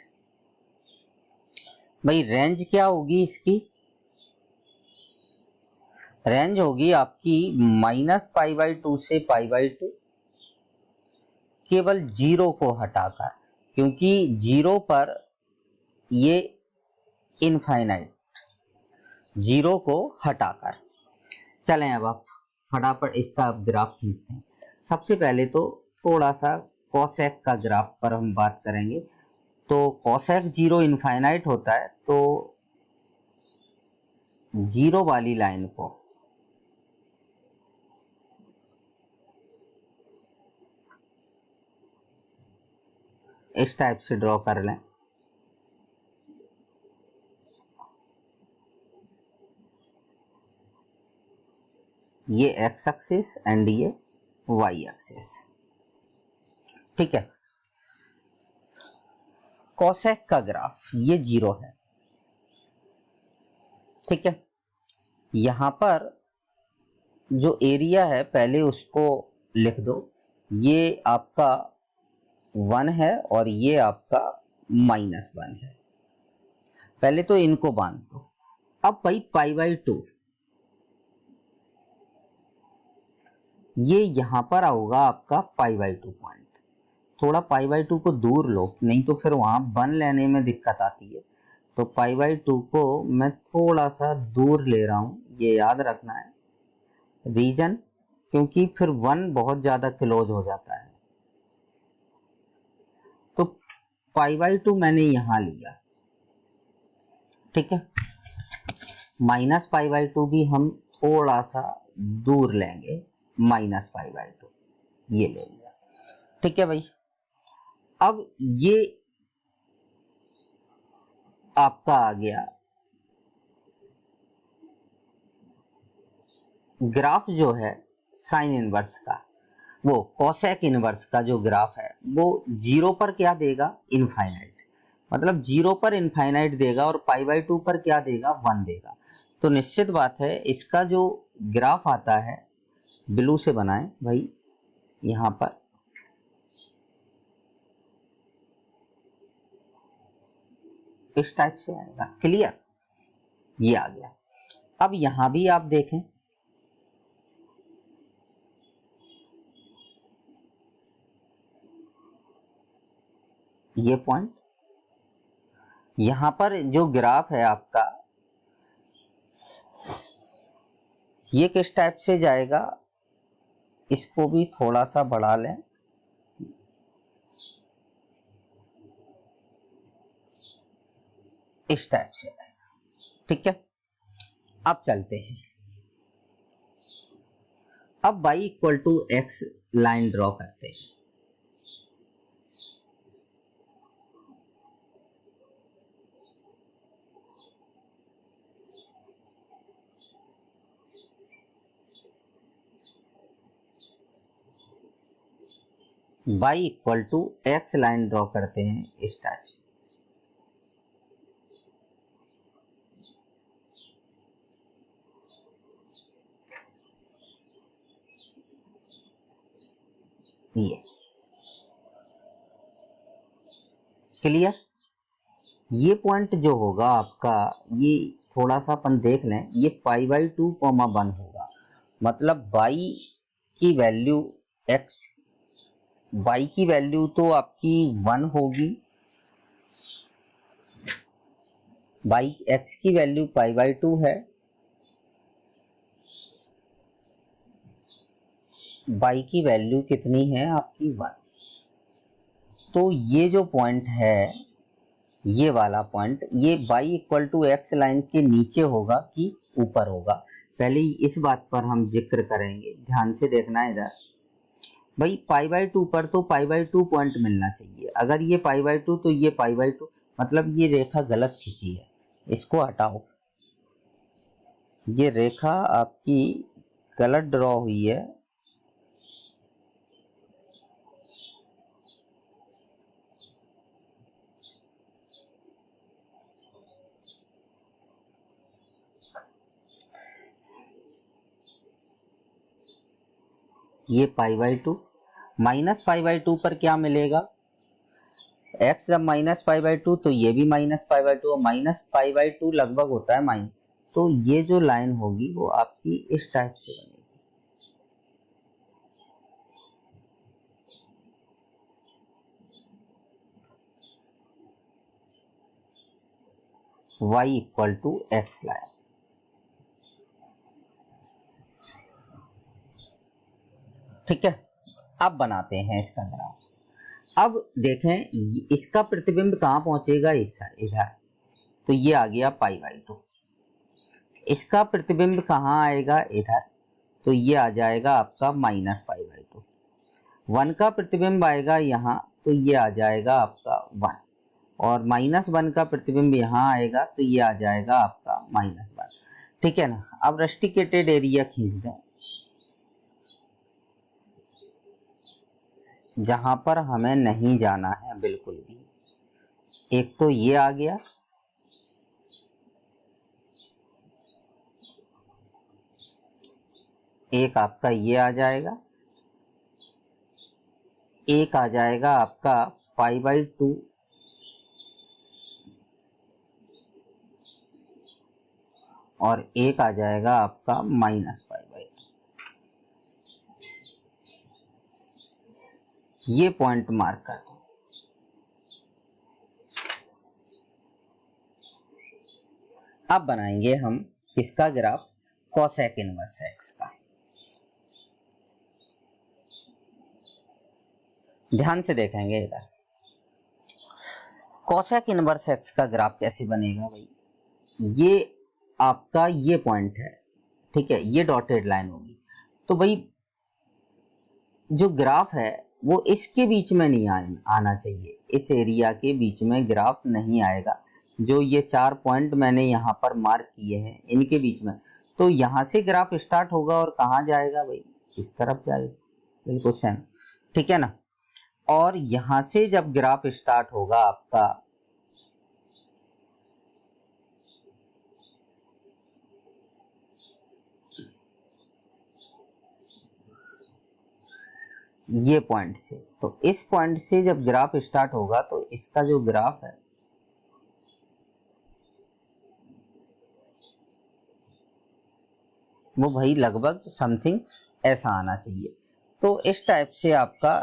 भाई रेंज क्या होगी इसकी? रेंज होगी आपकी -π/2 से π/2, केवल जीरो को हटाकर, क्योंकि जीरो पर ये इनफाइनाइट, जीरो को हटाकर। चलें अब आप फटाफट इसका अब ग्राफ खींचते हैं। सबसे पहले तो थोड़ा सा कोसेक का ग्राफ पर हम बात करेंगे। तो कोसेक जीरो इनफाइनाइट होता है, तो जीरो वाली लाइन को इस टाइप से ड्रॉ कर लें। ये एक्स एक्सिस एंड ये वाई एक्सिस, ठीक है। कोसेक का ग्राफ ये जीरो है, ठीक है। यहां पर जो एरिया है पहले उसको लिख दो, ये आपका 1 है और ये आपका -1 है। पहले तो इनको बांध दो। अब भाई π/2 ये यहां पर आऊगा आपका π/2 पॉइंट। थोड़ा π/2 को दूर लो, नहीं तो फिर वहां 1 लेने में दिक्कत आती है। तो π/2 को मैं थोड़ा सा दूर ले रहा हूं, ये याद रखना है रीजन, क्योंकि फिर 1 बहुत ज्यादा क्लोज हो जाता है। तो π/2 मैंने यहां लिया, ठीक है। -π/2 भी हम थोड़ा सा दूर लेंगे, -π/2 ये ले लिया, ठीक है भाई। अब ये आपका आ गया ग्राफ जो है साइन इनवर्स का, वो कोसेक इनवर्स का जो ग्राफ है वो जीरो पर क्या देगा? इनफाइनाइट, मतलब जीरो पर इनफाइनाइट देगा, और π/2 पर क्या देगा? 1 देगा। तो निश्चित बात है इसका जो ग्राफ आता है, ब्लू से बनाएं भाई, यहां पर इस टाइप से आएगा, क्लियर? ये आ गया। अब यहां भी आप देखें, ये पॉइंट, यहां पर जो ग्राफ है आपका ये किस टाइप से जाएगा? इसको भी थोड़ा सा बढ़ा लें, इस टाइप से आएगा, ठीक है। अब चलते हैं, अब y=x लाइन ड्रॉ करते हैं। y=x लाइन ड्रॉ करते हैं इस टाइप से। ये क्लियर? ये पॉइंट जो होगा आपका, ये थोड़ा सा अपन देख लें, ये π/2, 1 होगा, मतलब y की वैल्यू x, y की वैल्यू तो आपकी 1 होगी, x की वैल्यू π/2 है, y की वैल्यू कितनी है आपकी? 1। तो ये जो पॉइंट है, ये वाला पॉइंट, ये y=x लाइन के नीचे होगा कि ऊपर होगा? पहले ही इस बात पर हम जिक्र करेंगे, ध्यान से देखना है इधर भाई। π/2 पर तो π/2 पॉइंट मिलना चाहिए, अगर ये π/2 तो ये π/2, मतलब ये रेखा गलत खींची है, इसको हटाओ। ये रेखा आपकी गलत ड्रॉ हुई है, ये π/2 माइनस π/2 पर क्या मिलेगा, x जब -π/2 तो ये भी -π/2 और -π/2 लगभग होता है माइनस, तो ये जो लाइन होगी वो आपकी इस टाइप से बनेगी। y = x line. ठीक है, अब बनाते हैं इसका ग्राफ। अब देखें इसका प्रतिबिंब कहाँ पहुंचेगा, इधर, तो ये आ गया π/2। इसका प्रतिबिंब कहाँ आएगा, इधर, तो ये आ जाएगा आपका -π/2। 1 का प्रतिबिंब आएगा यहाँ, तो ये आ जाएगा आपका 1, और -1 का प्रतिबिंब यहाँ आएगा, तो ये आ जाएगा आपका -1। ठीक है ना। अब रस्टिकेटेड एरिया खींच दें, जहां पर हमें नहीं जाना है बिल्कुल भी। एक तो ये आ गया, एक आपका ये आ जाएगा, एक आ जाएगा आपका π/2, और एक आ जाएगा आपका -π/2। ये पॉइंट मार्क कर दो। अब बनाएंगे हम इसका ग्राफ कोसेक इनवर्स एक्स का। ध्यान से देखेंगे इधर, कोसेक इनवर्स एक्स का ग्राफ कैसे बनेगा भाई। ये आपका ये पॉइंट है, ठीक है, ये डॉटेड लाइन होगी, तो भाई जो ग्राफ है वो इसके बीच में नहीं आना चाहिए, इस एरिया के बीच में ग्राफ नहीं आएगा। जो ये 4 पॉइंट मैंने यहाँ पर मार्क किए हैं इनके बीच में, तो यहाँ से ग्राफ स्टार्ट होगा और कहाँ जाएगा भाई, इस तरफ जाएगा, बिल्कुल सेम। ठीक है ना। और यहाँ से जब ग्राफ स्टार्ट होगा आपका, ये पॉइंट से, तो इस पॉइंट से जब ग्राफ स्टार्ट होगा तो इसका जो ग्राफ है वो भाई लगभग समथिंग ऐसा आना चाहिए। तो इस टाइप से आपका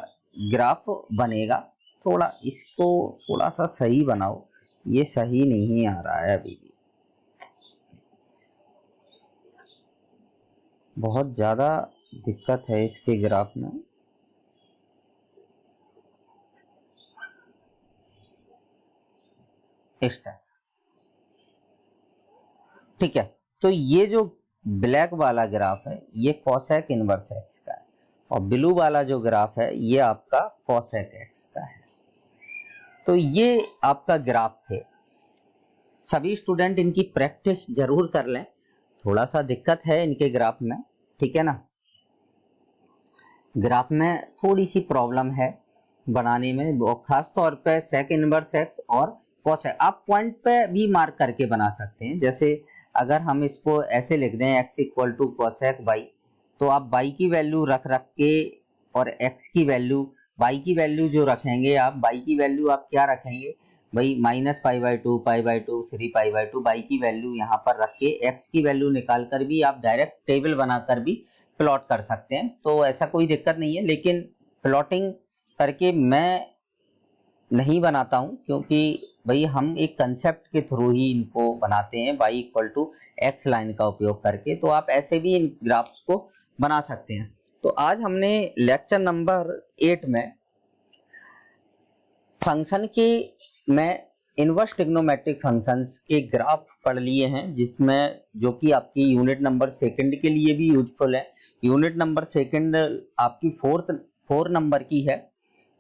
ग्राफ बनेगा। थोड़ा इसको थोड़ा सा सही बनाओ, ये सही नहीं आ रहा है अभी भी, बहुत ज्यादा दिक्कत है इसके ग्राफ में। इस टाइप, ठीक है। तो ये जो ब्लैक वाला ग्राफ है ये कोसेक इनवर्स एक्स का है, और ब्लू वाला जो ग्राफ है ये आपका कोसेक एक्स का है। तो ये आपका ग्राफ थे। सभी स्टूडेंट इनकी प्रैक्टिस जरूर कर लें, थोड़ा सा दिक्कत है इनके ग्राफ में, ठीक है ना। ग्राफ में थोड़ी सी प्रॉब्लम है बनाने में, खास तौर पे सेक इनवर्स एक्स और कोसेक। आप पॉइंट पे भी मार्क करके बना सकते हैं, जैसे अगर हम इसको ऐसे लिख दें x = कोसेक y, तो आप y की वैल्यू रख के और x की वैल्यू, y की वैल्यू जो रखेंगे आप, y की वैल्यू आप क्या रखेंगे भाई, -π/2, π/2, 3π/2, y की वैल्यू यहाँ पर रख के x की वैल्यू निकाल कर भी आप डायरेक्ट टेबल बनाकर भी प्लॉट कर सकते हैं, तो ऐसा कोई दिक्कत नहीं है। लेकिन प्लॉटिंग करके मैं नहीं बनाता हूं, क्योंकि भाई हम एक कंसेप्ट के थ्रू ही इनको बनाते हैं, y = x लाइन का उपयोग करके। तो आप ऐसे भी इन ग्राफ्स को बना सकते हैं। तो आज हमने लेक्चर नंबर 8 में फंक्शन के में इनवर्स ट्रिग्नोमेट्रिक फंक्शंस के ग्राफ पढ़ लिए हैं, जिसमें जो कि आपकी यूनिट नंबर सेकंड के लिए भी यूजफुल है। यूनिट नंबर सेकंड आपकी 4 नंबर की है,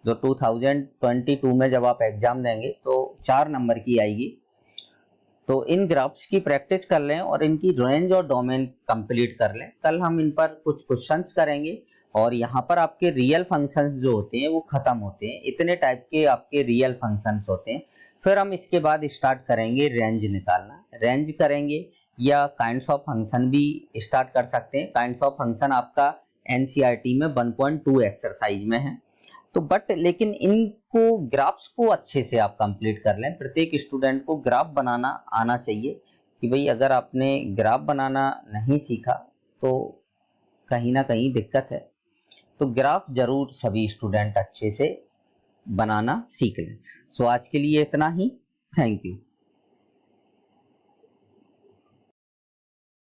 जो 2022 में जब आप एग्जाम देंगे तो 4 नंबर की आएगी। तो इन ग्राफ्स की प्रैक्टिस कर लें और इनकी रेंज और डोमेन कंप्लीट कर लें। कल हम इन पर कुछ क्वेश्चंस करेंगे, और यहाँ पर आपके रियल फंक्शंस जो होते हैं वो खत्म होते हैं। इतने टाइप के आपके रियल फंक्शंस होते हैं। फिर हम इसके बाद स्टार्ट करेंगे रेंज निकालना, रेंज करेंगे, या काइंड्स ऑफ फंक्शन भी स्टार्ट कर सकते हैं। काइंड्स ऑफ फंक्शन आपका एनसीईआरटी में 1.2 एक्सरसाइज में है। तो बट लेकिन इनको ग्राफ्स को अच्छे से आप कंप्लीट कर लें। प्रत्येक स्टूडेंट को ग्राफ बनाना आना चाहिए कि भाई अगर आपने ग्राफ बनाना नहीं सीखा तो कहीं ना कहीं दिक्कत है। तो ग्राफ जरूर सभी स्टूडेंट अच्छे से बनाना सीख लें। सो आज के लिए इतना ही। Thank you.